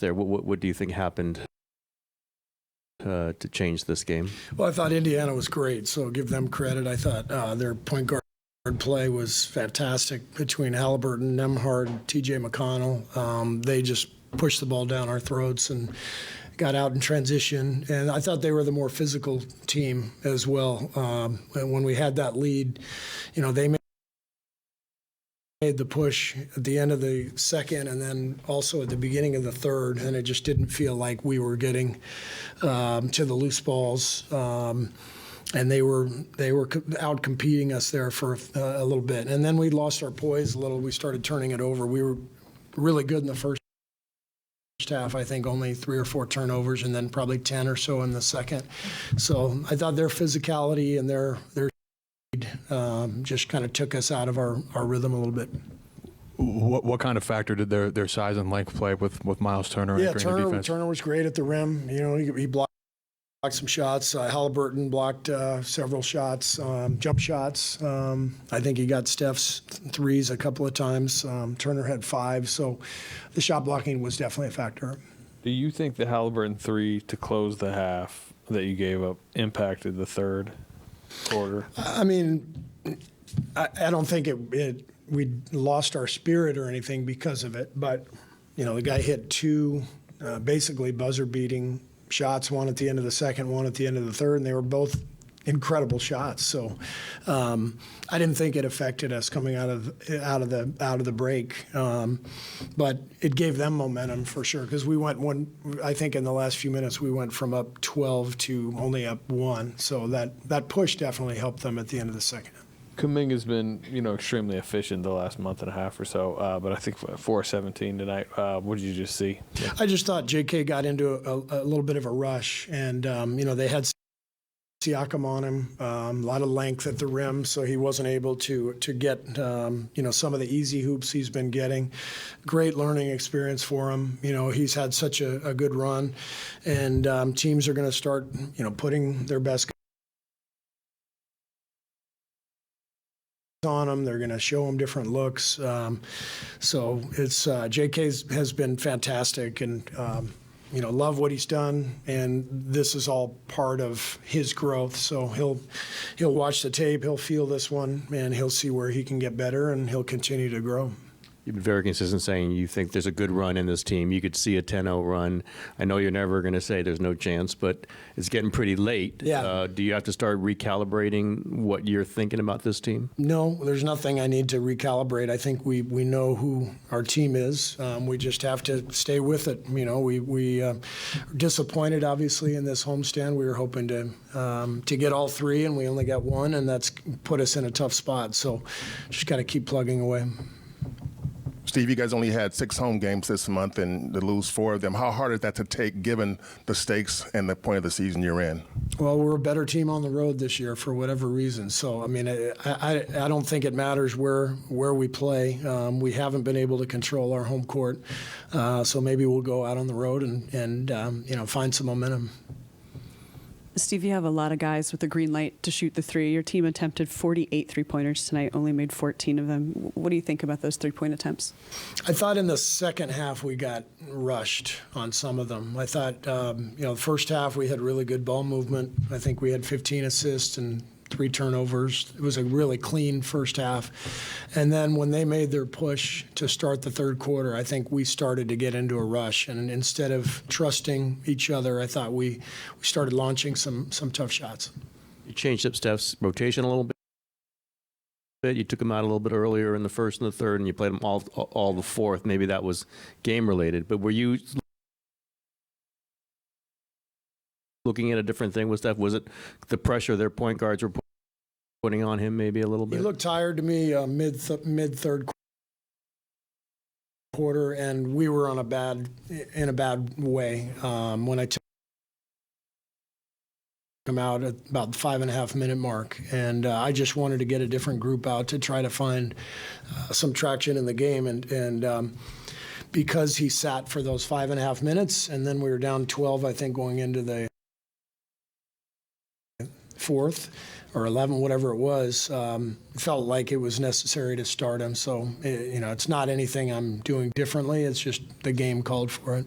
there? What do you think happened to change this game? Well, I thought Indiana was great, so give them credit. I thought their point guard play was fantastic between Halberd and Nemhard, T.J. McConnell. They just pushed the ball down our throats and got out in transition. And I thought they were the more physical team as well. And when we had that lead, they made the push at the end of the second and then also at the beginning of the third, and it just didn't feel like we were getting to the loose balls. And they were out competing us there for a little bit. And then we lost our poise a little. We started turning it over. We were really good in the first half. I think only 3 or 4 turnovers, and then probably 10 or so in the second. So I thought their physicality and their just kind of took us out of our rhythm a little bit. What kind of factor did their size and length play with Miles Turner? Yeah, Turner was great at the rim. He blocked some shots. Halliburton blocked several shots, jump shots. I think he got Stephs threes a couple of times. Turner had 5, so the shot blocking was definitely a factor. Do you think the Halliburton 3 to close the half that you gave up impacted the third quarter? I mean, I don't think we lost our spirit or anything because of it, but the guy hit 2 basically buzzer-beating shots, one at the end of the second, one at the end of the third, and they were both incredible shots. So I didn't think it affected us coming out of the break, but it gave them momentum for sure, because we went I think in the last few minutes we went from up 12 to only up 1. So that push definitely helped them at the end of the second. Kuminga's been, extremely efficient the last month and a half or so, but I think 4-17 tonight. What did you just see? Yeah. I just thought J.K. got into a little bit of a rush, and they had Siakam on him, a lot of length at the rim, so he wasn't able to get some of the easy hoops he's been getting. Great learning experience for him. He's had such a good run, and teams are going to start putting their best on him. They're going to show him different looks. So it's J.K. has been fantastic, and love what he's done, and this is all part of his growth. So he'll watch the tape, he'll feel this one, and he'll see where he can get better, and he'll continue to grow. You've been very consistent saying you think there's a good run in this team. You could see a 10-0 run. I know you're never going to say there's no chance, but it's getting pretty late. Yeah. Do you have to start recalibrating what you're thinking about this team? No, there's nothing I need to recalibrate. I think we know who our team is. We just have to stay with it. We are disappointed, obviously, in this homestand. We were hoping to get all 3, and we only got 1, and that's put us in a tough spot. So just got to keep plugging away. Steve, you guys only had 6 home games this month and to lose 4 of them. How hard is that to take given the stakes and the point of the season you're in? Well, we're a better team on the road this year for whatever reason. So, I mean, I don't think it matters where we play. We haven't been able to control our home court. So maybe we'll go out on the road and find some momentum. Steve, you have a lot of guys with the green light to shoot the 3. Your team attempted 48 three-pointers tonight, only made 14 of them. What do you think about those 3-point attempts? I thought in the second half we got rushed on some of them. I thought, the first half we had really good ball movement. I think we had 15 assists and 3 turnovers. It was a really clean first half. And then when they made their push to start the third quarter, I think we started to get into a rush. And instead of trusting each other, I thought we started launching some tough shots. You changed up Steph's rotation a little bit. You took him out a little bit earlier in the first and the third, and you played him all the fourth. Maybe that was game-related. But were you looking at a different thing with Steph? Was it the pressure their point guards were putting on him maybe a little bit? He looked tired to me mid-third quarter, and we were in a bad way when I took him out at about the 5.5-minute mark. And I just wanted to get a different group out to try to find some traction in the game. And because he sat for those 5.5 minutes, and then we were down 12, I think, going into the fourth or 11, whatever it was, felt like it was necessary to start him. So, it's not anything I'm doing differently. It's just the game called for it.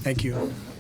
Thank you.